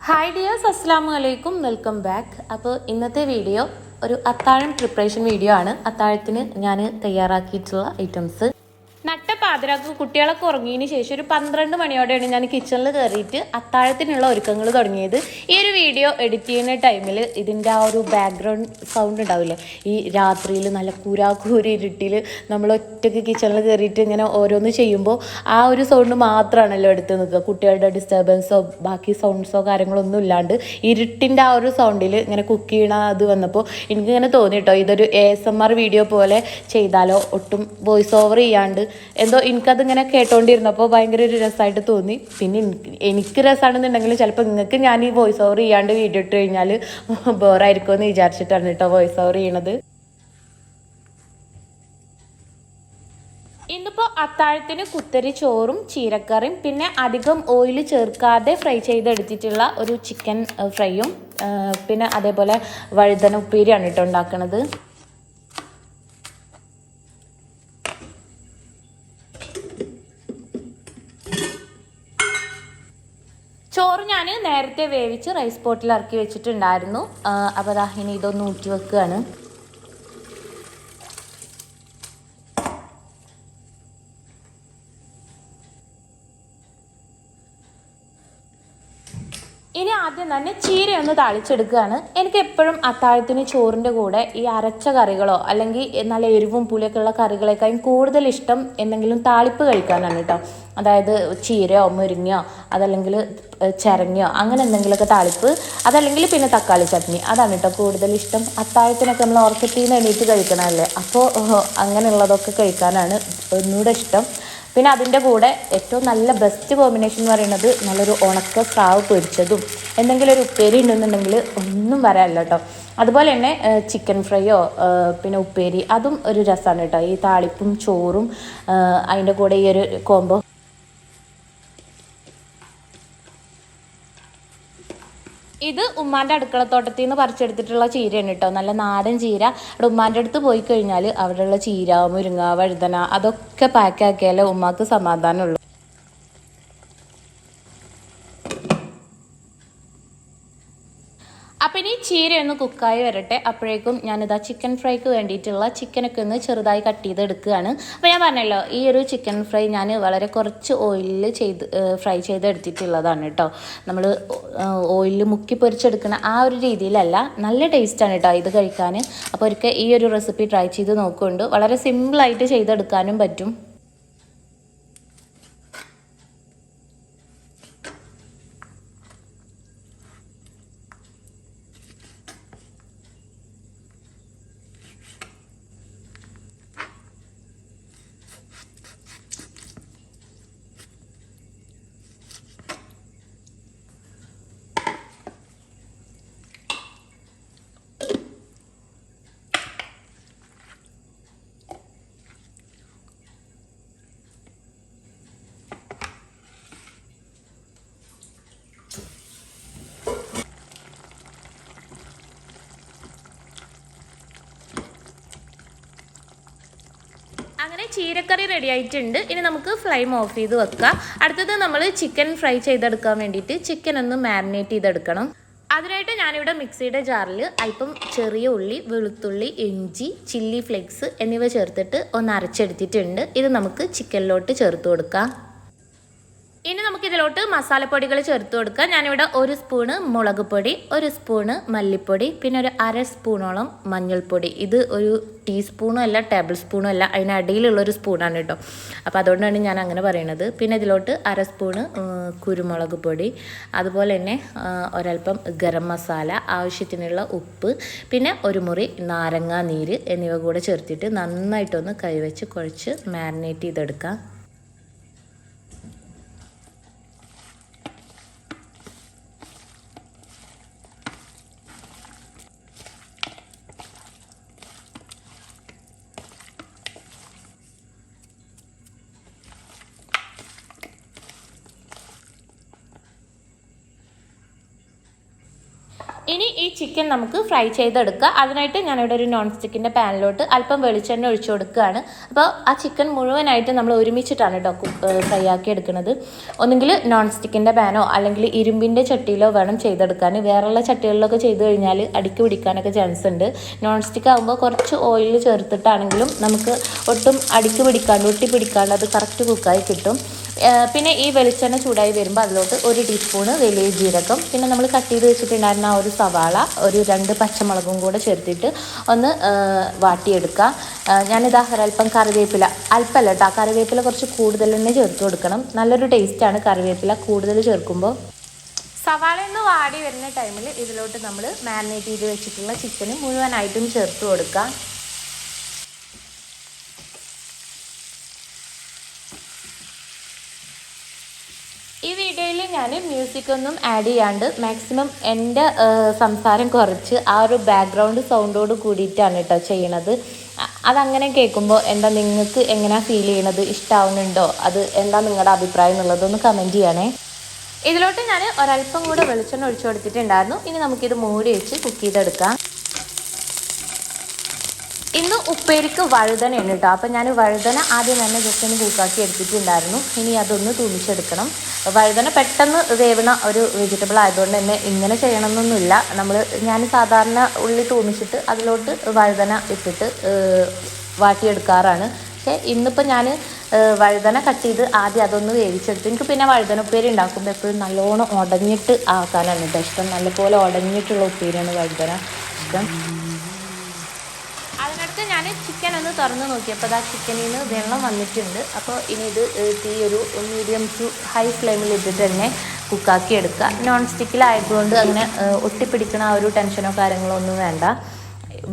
Hi dears, അസ്സലാമു അലൈക്കും, welcome back. അപ്പോൾ ഇന്നത്തെ വീഡിയോ ഒരു അത്താഴം പ്രിപ്പറേഷൻ വീഡിയോ ആണ്. അത്താഴത്തിന് ഞാൻ തയ്യാറാക്കിയിട്ടുള്ള ഐറ്റംസ് നട്ടപ്പാതിരാക്ക് കുട്ടികളൊക്കെ ഉറങ്ങിയതിന് ശേഷം ഒരു 12 മണിയോടെയാണ് ഞാൻ കിച്ചണിൽ കയറിയിട്ട് അത്താഴത്തിനുള്ള ഒരുക്കങ്ങൾ തുടങ്ങിയത്. ഈ ഒരു വീഡിയോ എഡിറ്റ് ചെയ്യുന്ന ടൈമിൽ ഇതിൻ്റെ ആ ഒരു ബാക്ക്ഗ്രൗണ്ട് സൗണ്ട് ഉണ്ടാവില്ലേ, ഈ രാത്രിയിൽ നല്ല കൂരാക്കൂരി ഇരുട്ടിൽ നമ്മൾ ഒറ്റയ്ക്ക് കിച്ചണിൽ കയറിയിട്ട് ഇങ്ങനെ ഓരോന്ന് ചെയ്യുമ്പോൾ ആ ഒരു സൗണ്ട് മാത്രമാണല്ലോ എടുത്ത് നിൽക്കുക. കുട്ടികളുടെ ഡിസ്റ്റർബൻസോ ബാക്കി സൗണ്ട്സോ കാര്യങ്ങളൊന്നും ഇല്ലാണ്ട് ഇരുട്ടിൻ്റെ ആ ഒരു സൗണ്ടിൽ ഇങ്ങനെ കുക്ക് ചെയ്യണ അത് വന്നപ്പോൾ എനിക്കിങ്ങനെ തോന്നി കേട്ടോ, ഇതൊരു ASMR വീഡിയോ പോലെ ചെയ്താലോ, ഒട്ടും വോയിസ് ഓവർ ചെയ്യാണ്ട് എന്തോ എനിക്കതിങ്ങനെ കേട്ടോണ്ടിരുന്നപ്പോൾ ഭയങ്കര ഒരു രസമായിട്ട് തോന്നി. പിന്നെ എനിക്ക് രസമാണെന്നുണ്ടെങ്കിൽ ചിലപ്പോൾ നിങ്ങൾക്ക് ഞാൻ ഈ വോയിസ് ഓവർ ചെയ്യാണ്ട് വീഡിയോ ഇട്ട് കഴിഞ്ഞാൽ ബോറായിരിക്കുമോ എന്ന് വിചാരിച്ചിട്ടാണ് കേട്ടോ വോയിസ് ഓവർ ചെയ്യണത്. ഇന്നിപ്പോൾ അത്താഴത്തിന് കുത്തരി ചോറും ചീരക്കറിയും പിന്നെ അധികം ഓയിൽ ചേർക്കാതെ ഫ്രൈ ചെയ്തെടുത്തിട്ടുള്ള ഒരു ചിക്കൻ ഫ്രൈയും പിന്നെ അതേപോലെ വഴുതന ഉപ്പേരിയാണ് കേട്ടോ ഉണ്ടാക്കുന്നത്. ചോറ് ഞാൻ നേരത്തെ വേവിച്ച് റൈസ് പോട്ടിൽ ഇറക്കി വെച്ചിട്ടുണ്ടായിരുന്നു. അപ്പോൾ ദാ ഇനി ഇതൊന്ന് ഊറ്റി വെക്കുകയാണ്. ഇനി ആദ്യം തന്നെ ചീരയൊന്ന് താളിച്ചെടുക്കുകയാണ്. എനിക്ക് എപ്പോഴും അത്താഴത്തിന് ചോറിൻ്റെ കൂടെ ഈ അരച്ച കറികളോ അല്ലെങ്കിൽ നല്ല എരിവും പുളിയൊക്കെ ഉള്ള കറികളേക്കാളും കൂടുതൽ ഇഷ്ടം എന്തെങ്കിലും താളിപ്പ് കഴിക്കാനാണ് കേട്ടോ. അതായത് ചീരയോ മുരിങ്ങയോ അതല്ലെങ്കിൽ ചിരങ്ങയോ അങ്ങനെ എന്തെങ്കിലുമൊക്കെ താളിപ്പ്, അതല്ലെങ്കിൽ പിന്നെ തക്കാളി ചട്നി, അതാണ് കേട്ടോ കൂടുതൽ ഇഷ്ടം. അത്താഴത്തിനൊക്കെ നമ്മൾ ഉറക്കത്തിൽ നിന്ന് എണീറ്റ് കഴിക്കണമല്ലേ, അപ്പോൾ അങ്ങനെയുള്ളതൊക്കെ കഴിക്കാനാണ് ഒന്നുകൂടെ ഇഷ്ടം. പിന്നെ അതിൻ്റെ കൂടെ ഏറ്റവും നല്ല ബെസ്റ്റ് കോമ്പിനേഷൻ എന്ന് പറയുന്നത് നല്ലൊരു ഉണക്ക സ്രാവ് പൊരിച്ചതും എന്തെങ്കിലും ഒരു ഉപ്പേരി ഉണ്ടെന്നുണ്ടെങ്കിൽ ഒന്നും വരാനില്ല കേട്ടോ. അതുപോലെ തന്നെ ചിക്കൻ ഫ്രൈയോ പിന്നെ ഉപ്പേരി, അതും ഒരു രസമാണ് കേട്ടോ. ഈ താളിപ്പും ചോറും അതിൻ്റെ കൂടെ ഈ ഒരു കോംബോ. ഇത് ഉമ്മാൻ്റെ അടുക്കളത്തോട്ടത്തിൽ നിന്ന് പറിച്ചെടുത്തിട്ടുള്ള ചീരയാണ് കേട്ടോ, നല്ല നാടൻ ചീര. അവിടെ ഉമ്മാൻ്റെ അടുത്ത് പോയി കഴിഞ്ഞാൽ അവിടെയുള്ള ചീര മുരിങ്ങ വഴുതന അതൊക്കെ പാക്കാക്കിയാലേ ഉമ്മാക്ക് സമാധാനമുള്ളൂ. അപ്പം ഇനി ചീരയൊന്ന് കുക്കായി വരട്ടെ. അപ്പോഴേക്കും ഞാനിതാ ചിക്കൻ ഫ്രൈക്ക് വേണ്ടിയിട്ടുള്ള ചിക്കനൊക്കെ ഒന്ന് ചെറുതായി കട്ട് ചെയ്തെടുക്കുകയാണ്. അപ്പോൾ ഞാൻ പറഞ്ഞല്ലോ, ഈ ഒരു ചിക്കൻ ഫ്രൈ ഞാൻ വളരെ കുറച്ച് ഓയിലിൽ ഫ്രൈ ചെയ്തെടുത്തിട്ടുള്ളതാണ് കേട്ടോ. നമ്മൾ ഓയിലിൽ മുക്കി പൊരിച്ചെടുക്കുന്ന ആ ഒരു രീതിയിലല്ല. നല്ല ടേസ്റ്റാണ് കേട്ടോ ഇത് കഴിക്കാൻ. അപ്പോൾ ഒരിക്കൽ ഈ ഒരു റെസിപ്പി ട്രൈ ചെയ്ത് നോക്കുന്നുണ്ട്. വളരെ സിമ്പിളായിട്ട് ചെയ്തെടുക്കാനും പറ്റും. അങ്ങനെ ചീരക്കറി റെഡി ആയിട്ടുണ്ട്. ഇനി നമുക്ക് ഫ്ലെയിം ഓഫ് ചെയ്ത് വെക്കാം. അടുത്തത് നമ്മൾ ചിക്കൻ ഫ്രൈ ചെയ്തെടുക്കാൻ വേണ്ടിയിട്ട് ചിക്കൻ ഒന്ന് മാരിനേറ്റ് ചെയ്തെടുക്കണം. അതിനായിട്ട് ഞാനിവിടെ മിക്സിയുടെ ജാറിൽ അല്പം ചെറിയ ഉള്ളി, വെളുത്തുള്ളി, ഇഞ്ചി, ചില്ലി ഫ്ലേക്സ് എന്നിവ ചേർത്തിട്ട് ഒന്ന് അരച്ചെടുത്തിട്ടുണ്ട്. ഇത് നമുക്ക് ചിക്കനിലോട്ട് ചേർത്ത് കൊടുക്കാം. ഇനി നമുക്കിതിലോട്ട് മസാലപ്പൊടികൾ ചേർത്ത് കൊടുക്കാം. ഞാനിവിടെ 1 സ്പൂണ് മുളക് പൊടി, 1 സ്പൂണ് മല്ലിപ്പൊടി, പിന്നെ ഒരു 1/2 സ്പൂണോളം മഞ്ഞൾപ്പൊടി. ഇത് ഒരു ടീസ്പൂണും അല്ല ടേബിൾ സ്പൂണും അല്ല, അതിനടിയിലുള്ളൊരു സ്പൂണാണ് കേട്ടോ. അപ്പോൾ അതുകൊണ്ടാണ് ഞാൻ അങ്ങനെ പറയുന്നത്. പിന്നെ ഇതിലോട്ട് 1/2 സ്പൂണ് കുരുമുളക് പൊടി, അതുപോലെ തന്നെ ഒരൽപ്പം ഗരം മസാല, ആവശ്യത്തിനുള്ള ഉപ്പ്, പിന്നെ ഒരു മുറി നാരങ്ങാ നീര് എന്നിവ കൂടെ ചേർത്തിട്ട് നന്നായിട്ടൊന്ന് കൈവച്ച് കുഴച്ച് മാരിനേറ്റ് ചെയ്തെടുക്കാം. ഇനി ഈ ചിക്കൻ നമുക്ക് ഫ്രൈ ചെയ്തെടുക്കുക. അതിനായിട്ട് ഞാനിവിടെ ഒരു നോൺ സ്റ്റിക്കിൻ്റെ പാനിലോട്ട് അല്പം വെളിച്ചെണ്ണ ഒഴിച്ചു കൊടുക്കുകയാണ്. അപ്പോൾ ആ ചിക്കൻ മുഴുവനായിട്ട് നമ്മൾ ഒരുമിച്ചിട്ടാണ് കേട്ടോ ഫ്രൈ ആക്കി എടുക്കുന്നത്. ഒന്നുകിൽ നോൺ സ്റ്റിക്കിൻ്റെ പാനോ അല്ലെങ്കിൽ ഇരുമ്പിൻ്റെ ചട്ടിയിലോ വേണം ചെയ്തെടുക്കാൻ. വേറെയുള്ള ചട്ടികളിലൊക്കെ ചെയ്ത് കഴിഞ്ഞാൽ അടിക്ക് പിടിക്കാനൊക്കെ ചാൻസ് ഉണ്ട്. നോൺ സ്റ്റിക്ക് ആകുമ്പോൾ കുറച്ച് ഓയിൽ ചേർത്തിട്ടാണെങ്കിലും നമുക്ക് ഒട്ടും അടിക്ക് പിടിക്കാണ്ട് ഒട്ടി പിടിക്കാണ്ട് അത് കറക്റ്റ് കുക്കായി കിട്ടും. പിന്നെ ഈ വെളിച്ചെണ്ണ ചൂടായി വരുമ്പോൾ അതിലോട്ട് 1 ടീസ്പൂണ് വലിയ ജീരകം, പിന്നെ നമ്മൾ കട്ട് ചെയ്ത് വെച്ചിട്ടുണ്ടായിരുന്ന ആ ഒരു സവാള, ഒരു 2 പച്ചമുളകും കൂടെ ചേർത്തിട്ട് ഒന്ന് വാട്ടിയെടുക്കുക. ഞാനിതാ ഒരല്പം കറിവേപ്പില, അല്പമല്ല കേട്ടോ, കറിവേപ്പില കുറച്ച് കൂടുതൽ തന്നെ ചേർത്ത് കൊടുക്കണം. നല്ലൊരു ടേസ്റ്റാണ് കറിവേപ്പില കൂടുതൽ ചേർക്കുമ്പോൾ. സവാള ഒന്ന് വാടി വരുന്ന ടൈമിൽ ഇതിലോട്ട് നമ്മൾ മാരിനേറ്റ് ചെയ്ത് വെച്ചിട്ടുള്ള ചിക്കന് മുഴുവനായിട്ടും ചേർത്ത് കൊടുക്കുക. ഈ വീഡിയോയിൽ ഞാൻ മ്യൂസിക്കൊന്നും ആഡ് ചെയ്യാണ്ട് മാക്സിമം എൻ്റെ സംസാരം കുറച്ച് ആ ഒരു ബാക്ക്ഗ്രൗണ്ട് സൗണ്ടോട് കൂടിയിട്ടാണ് കേട്ടോ ചെയ്യണത്. അതങ്ങനെ കേൾക്കുമ്പോൾ എന്താ നിങ്ങൾക്ക് എങ്ങനെയാണ് ഫീൽ ചെയ്യണത്, ഇഷ്ടമാവുന്നുണ്ടോ, അത് എന്താ നിങ്ങളുടെ അഭിപ്രായം എന്നുള്ളതൊന്ന് കമൻറ്റ് ചെയ്യണേ. ഇതിലോട്ട് ഞാൻ ഒരല്പം കൂടെ വെളിച്ചെണ്ണ ഒഴിച്ചു കൊടുത്തിട്ടുണ്ടായിരുന്നു. ഇനി നമുക്കിത് മൂടി വെച്ച് കുക്ക് ചെയ്തെടുക്കാം. ഇന്ന് ഉപ്പേരിക്ക് വഴുതനയാണ് കേട്ടോ. അപ്പം ഞാൻ വഴുതന ആദ്യം തന്നെ ജസ്റ്റ് ഒന്ന് കൂക്കാക്കി എടുത്തിട്ടുണ്ടായിരുന്നു. ഇനി അതൊന്ന് തൂമിച്ചെടുക്കണം. വഴുതന പെട്ടെന്ന് വേവണ ഒരു വെജിറ്റബിൾ ആയതുകൊണ്ട് തന്നെ ഇങ്ങനെ ചെയ്യണമെന്നൊന്നുമില്ല. ഞാൻ സാധാരണ ഉള്ളി തൂമിച്ചിട്ട് അതിലോട്ട് വഴുതന ഇട്ടിട്ട് വാട്ടിയെടുക്കാറാണ്. പക്ഷേ ഇന്നിപ്പോൾ ഞാൻ വഴുതന കട്ട് ചെയ്ത് ആദ്യം അതൊന്ന് വേവിച്ചെടുത്തു. എനിക്ക് പിന്നെ വഴുതന ഉപ്പേരി ഉണ്ടാക്കുമ്പോൾ എപ്പോഴും നല്ലോണം ഉടഞ്ഞിട്ട് ആക്കാനാണ് കേട്ടോ ഇഷ്ടം. നല്ലപോലെ ഉടഞ്ഞിട്ടുള്ള ഉപ്പേരിയാണ് വഴുതന ഇഷ്ടം. അതിനടുത്ത് ഞാൻ ചിക്കൻ ഒന്ന് തുറന്ന് നോക്കിയപ്പോൾ ആ ചിക്കനിൽ നിന്ന് വെള്ളം വന്നിട്ടുണ്ട്. അപ്പോൾ ഇനി ഇത് തീ ഒരു മീഡിയം ടു ഹൈ ഫ്ലെയിമിൽ ഇട്ടിട്ട് തന്നെ കുക്കാക്കി എടുക്കുക. നോൺ സ്റ്റിക്കിലായതുകൊണ്ട് അങ്ങനെ ഒട്ടിപ്പിടിക്കണ ആ ഒരു ടെൻഷനോ കാര്യങ്ങളോ ഒന്നും വേണ്ട.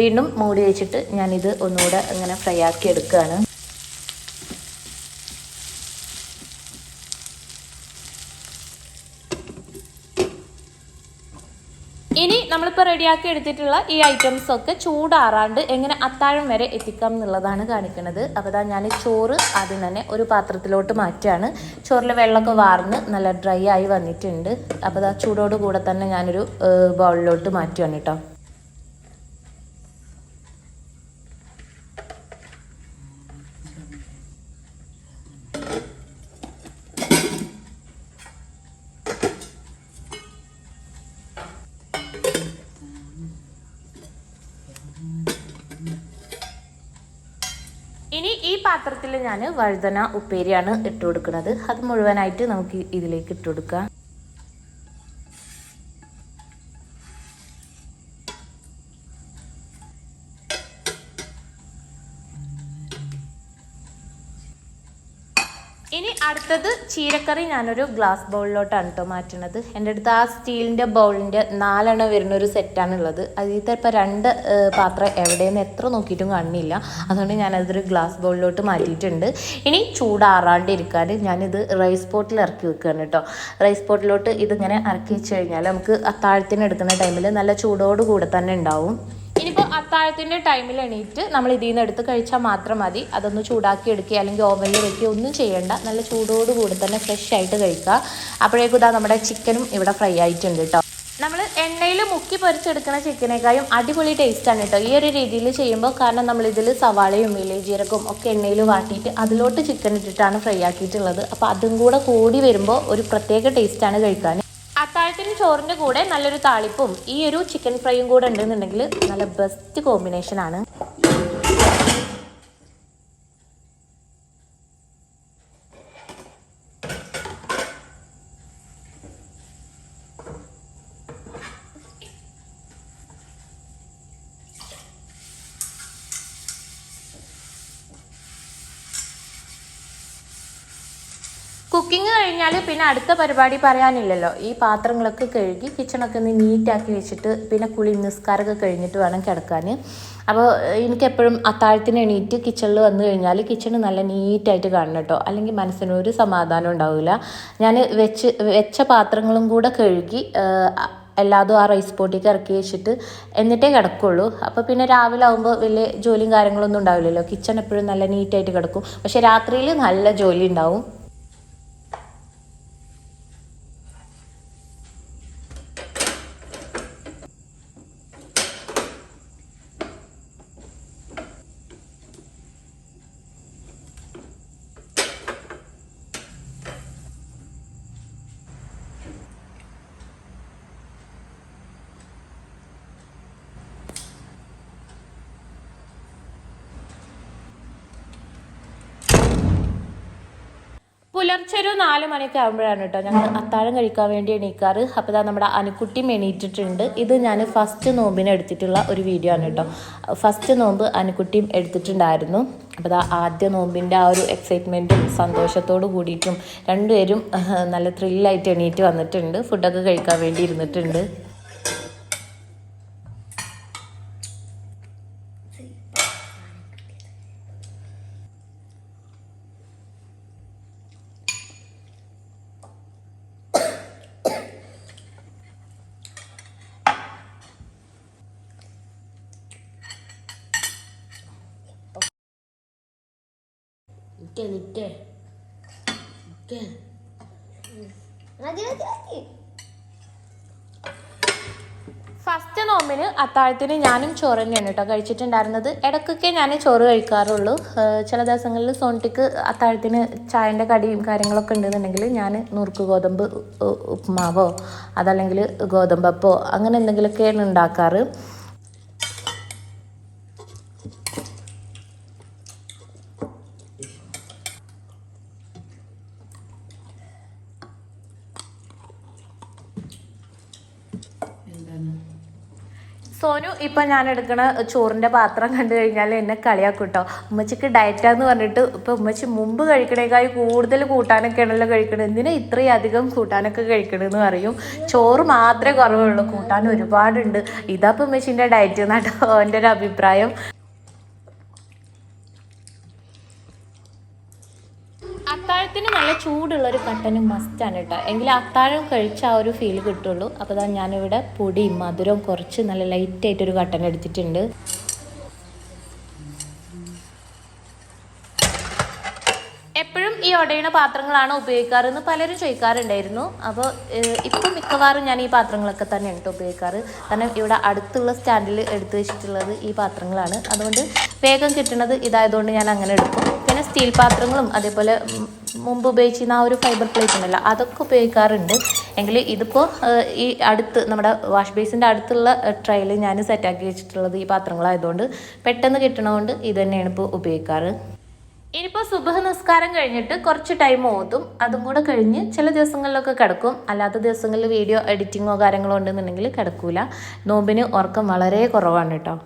വീണ്ടും മൂടി വെച്ചിട്ട് ഞാനിത് ഒന്നുകൂടെ ഇങ്ങനെ ഫ്രൈ ആക്കി എടുക്കുകയാണ്. ഇനി നമ്മളിപ്പോൾ റെഡിയാക്കി എടുത്തിട്ടുള്ള ഈ ഐറ്റംസൊക്കെ ചൂടാറാണ്ട് എങ്ങനെ അത്താഴം വരെ എത്തിക്കാം എന്നുള്ളതാണ് കാണിക്കുന്നത്. അപ്പോൾ ഇതാ ഞാൻ ചോറ് ആദ്യം തന്നെ ഒരു പാത്രത്തിലോട്ട് മാറ്റുകയാണ്. ചോറിൽ വെള്ളമൊക്കെ വാർന്ന് നല്ല ഡ്രൈ ആയി വന്നിട്ടുണ്ട്. അപ്പോൾ ഇതാ ചൂടോട് കൂടെ തന്നെ ഞാനൊരു ബൗളിലോട്ട് മാറ്റുകയാണ് കേട്ടോ. ഇനി ഈ പാത്രത്തിൽ ഞാൻ വഴുതന ഉപ്പേരിയാണ് ഇട്ട് കൊടുക്കുന്നത്. അത് മുഴുവനായിട്ട് നമുക്ക് ഇതിലേക്ക് ഇട്ട് കൊടുക്കാം. ഇനി അടുത്തത് ചീരക്കറി ഞാനൊരു ഗ്ലാസ് ബൗളിലോട്ടാണ് കേട്ടോ മാറ്റുന്നത്. എൻ്റെ അടുത്ത് ആ സ്റ്റീലിൻ്റെ ബൗളിൻ്റെ 4 എണ്ണം വരുന്ന ഒരു സെറ്റാണുള്ളത്. അതിലത്തെ ഇപ്പോൾ 2 പാത്രം എവിടെയെന്ന് എത്ര നോക്കിയിട്ടും കാണുന്നില്ല. അതുകൊണ്ട് ഞാനതൊരു ഗ്ലാസ് ബൗളിലോട്ട് മാറ്റിയിട്ടുണ്ട്. ഇനി ചൂടാറാണ്ടിരിക്കാൻ ഞാനിത് റൈസ് പോട്ടിൽ ഇറക്കി വെക്കുകയാണ് കേട്ടോ. റൈസ് പോട്ടിലോട്ട് ഇതിങ്ങനെ ഇറക്കി വെച്ച് കഴിഞ്ഞാൽ നമുക്ക് അത്താഴത്തിന് എടുക്കുന്ന ടൈമിൽ നല്ല ചൂടോട് കൂടെ തന്നെ ഉണ്ടാവും. ഇനിയിപ്പോൾ അത്താഴത്തിൻ്റെ ടൈമിൽ എണീറ്റ് നമ്മൾ ഇതിൽ നിന്ന് എടുത്ത് കഴിച്ചാൽ മാത്രം മതി. അതൊന്ന് ചൂടാക്കി എടുക്കുക അല്ലെങ്കിൽ ഓവനിൽ വെക്കുക ഒന്നും ചെയ്യേണ്ട. നല്ല ചൂടോട് കൂടി തന്നെ ഫ്രഷ് ആയിട്ട് കഴിക്കുക. അപ്പോഴേക്കും ഇതാ നമ്മുടെ ചിക്കനും ഇവിടെ ഫ്രൈ ആയിട്ടുണ്ട് കേട്ടോ. നമ്മൾ എണ്ണയിൽ മുക്കി പൊരിച്ചെടുക്കുന്ന ചിക്കനേക്കാളും അടിപൊളി ടേസ്റ്റാണ് കേട്ടോ ഈ ഒരു രീതിയിൽ ചെയ്യുമ്പോൾ. കാരണം നമ്മളിതിൽ സവാളയും ജീരകവും ഒക്കെ എണ്ണയിൽ വാട്ടിയിട്ട് അതിലോട്ട് ചിക്കൻ ഇട്ടിട്ടാണ് ഫ്രൈ ആക്കിയിട്ടുള്ളത്. അപ്പോൾ അതും കൂടെ കൂടി വരുമ്പോൾ ഒരു പ്രത്യേക ടേസ്റ്റാണ് കഴിക്കാൻ. അത്താഴത്തിന് ചോറിൻ്റെ കൂടെ നല്ലൊരു താളിപ്പും ഈ ഒരു ചിക്കൻ ഫ്രൈയും കൂടെ ഉണ്ടെന്നുണ്ടെങ്കിൽ നല്ല ബെസ്റ്റ് കോമ്പിനേഷനാണ്. കുക്കിംഗ് കഴിഞ്ഞാൽ പിന്നെ അടുത്ത പരിപാടി പറയാനില്ലല്ലോ. ഈ പാത്രങ്ങളൊക്കെ കഴുകി കിച്ചണൊക്കെ ഒന്ന് നീറ്റാക്കി വെച്ചിട്ട് പിന്നെ കുളി നിസ്കാരമൊക്കെ കഴിഞ്ഞിട്ട് വേണം കിടക്കാൻ. അപ്പോൾ എനിക്കെപ്പോഴും അത്താഴത്തിന് എണീറ്റ് കിച്ചണിൽ വന്നു കഴിഞ്ഞാൽ കിച്ചണ് നല്ല നീറ്റായിട്ട് കാണണം കേട്ടോ. അല്ലെങ്കിൽ മനസ്സിനൊരു സമാധാനം ഉണ്ടാവില്ല. ഞാൻ വെച്ച പാത്രങ്ങളും കൂടെ കഴുകി എല്ലാതും ആ റൈസ് പോട്ടിക്ക് ഇറക്കി വെച്ചിട്ട് എന്നിട്ടേ കിടക്കുള്ളൂ. അപ്പോൾ പിന്നെ രാവിലെ ആകുമ്പോൾ വലിയ ജോലിയും കാര്യങ്ങളൊന്നും ഉണ്ടാവില്ലല്ലോ. കിച്ചൺ എപ്പോഴും നല്ല നീറ്റായിട്ട് കിടക്കും. പക്ഷേ രാത്രിയിൽ നല്ല ജോലി ഉണ്ടാവും. പുലർച്ചെ ഒരു 4 മണിയൊക്കെ ആകുമ്പോഴാണ് കേട്ടോ ഞങ്ങൾ അത്താഴം കഴിക്കാൻ വേണ്ടി എണീക്കാറ്. അപ്പോൾ ഇതാ നമ്മുടെ അനുക്കുട്ടിയും എണീറ്റിട്ടുണ്ട്. ഇത് ഞാൻ ഫസ്റ്റ് നോമ്പിന് എടുത്തിട്ടുള്ള ഒരു വീഡിയോ ആണ് കേട്ടോ. ഫസ്റ്റ് നോമ്പ് അനുക്കുട്ടിയും എടുത്തിട്ടുണ്ടായിരുന്നു. അപ്പോൾ ഇതാ ആദ്യ നോമ്പിൻ്റെ ആ ഒരു എക്സൈറ്റ്മെൻറ്റും സന്തോഷത്തോട് കൂടിയിട്ടും രണ്ടുപേരും നല്ല ത്രില്ലായിട്ട് എണീറ്റ് വന്നിട്ടുണ്ട്. ഫുഡൊക്കെ കഴിക്കാൻ വേണ്ടി ഇരുന്നിട്ടുണ്ട്. ഫസ്റ്റ് നോമ്പിന് അത്താഴത്തിന് ഞാനും ചോറ് തന്നെയാണ് കേട്ടോ കഴിച്ചിട്ടുണ്ടായിരുന്നത്. ഇടയ്ക്കൊക്കെ ഞാൻ ചോറ് കഴിക്കാറുള്ളൂ. ചില ദിവസങ്ങളിൽ സോണിറ്റിക്ക് അത്താഴത്തിന് ചായൻ്റെ കടിയും കാര്യങ്ങളൊക്കെ ഉണ്ടെന്നുണ്ടെങ്കിൽ ഞാൻ നുറുക്ക് ഗോതമ്പ് ഉപ്പുമാവോ അതല്ലെങ്കിൽ ഗോതമ്പപ്പോ അങ്ങനെ എന്തെങ്കിലുമൊക്കെയാണ് ഉണ്ടാക്കാറ്. സോനു ഇപ്പം ഞാൻ എടുക്കണ ചോറിൻ്റെ പാത്രം കണ്ടു കഴിഞ്ഞാൽ എന്നെ കളിയാക്കും കേട്ടോ. ഉമ്മച്ചിക്ക് ഡയറ്റാന്ന് പറഞ്ഞിട്ട് ഇപ്പം ഉമ്മച്ചി മുമ്പ് കഴിക്കണേക്കായി കൂടുതൽ കൂട്ടാനൊക്കെ ആണല്ലോ കഴിക്കണത്, എന്തിനാ ഇത്രയും അധികം കൂട്ടാനൊക്കെ കഴിക്കണമെന്ന് പറയും. ചോറ് മാത്രമേ കുറവുള്ളൂ, കൂട്ടാൻ ഒരുപാടുണ്ട്. ഇതാപ്പം ഉമ്മച്ചിൻ്റെ ഡയറ്റ് എന്നാട്ടോ എൻ്റെ ഒരു അഭിപ്രായം. അത്താഴത്തിന് നല്ല ചൂടുള്ളൊരു കട്ടനും മസ്റ്റാണ് കേട്ടോ. എങ്കിലും അത്താഴം കഴിച്ച ആ ഒരു ഫീൽ കിട്ടുള്ളൂ. അപ്പോൾ അതാ ഞാനിവിടെ പൊടിയും മധുരവും കുറച്ച് നല്ല ലൈറ്റായിട്ടൊരു കട്ടൻ എടുത്തിട്ടുണ്ട്. എപ്പോഴും ഈ ഉടയണ പാത്രങ്ങളാണ് ഉപയോഗിക്കാറെന്ന് പലരും ചോദിക്കാറുണ്ടായിരുന്നു. അപ്പോൾ ഇപ്പം മിക്കവാറും ഞാൻ ഈ പാത്രങ്ങളൊക്കെ തന്നെയാണ് കേട്ടോ ഉപയോഗിക്കാറ്. കാരണം ഇവിടെ അടുത്തുള്ള സ്റ്റാൻഡിൽ എടുത്തു വെച്ചിട്ടുള്ളത് ഈ പാത്രങ്ങളാണ്. അതുകൊണ്ട് വേഗം കിട്ടുന്നത് ഇതായതുകൊണ്ട് ഞാൻ അങ്ങനെ എടുക്കും. പിന്നെ സ്റ്റീൽ പാത്രങ്ങളും അതേപോലെ മുമ്പ് ഉപയോഗിച്ചിരുന്ന ആ ഒരു ഫൈബർ പ്ലേറ്റ് ഉണ്ടല്ലോ അതൊക്കെ ഉപയോഗിക്കാറുണ്ട്. എങ്കിൽ ഇതിപ്പോൾ ഈ അടുത്ത് നമ്മുടെ വാഷ് ബേസിൻ്റെ അടുത്തുള്ള ട്രേയിൽ ഞാൻ സെറ്റാക്കി വെച്ചിട്ടുള്ളത് ഈ പാത്രങ്ങളായതുകൊണ്ട് പെട്ടെന്ന് കിട്ടണതുകൊണ്ട് ഇത് തന്നെയാണ് ഇപ്പോൾ ഉപയോഗിക്കാറ്. ഇനിയിപ്പോൾ സുബഹ് നിസ്കാരം കഴിഞ്ഞിട്ട് കുറച്ച് ടൈം ഓതും. അതും കൂടെ കഴിഞ്ഞ് ചില ദിവസങ്ങളിലൊക്കെ കിടക്കും. അല്ലാത്ത ദിവസങ്ങളിൽ വീഡിയോ എഡിറ്റിങ്ങോ കാര്യങ്ങളോ ഉണ്ടെന്നുണ്ടെങ്കിൽ കിടക്കൂല. നോമ്പിന് ഉറക്കം വളരെ കുറവാണ് കേട്ടോ.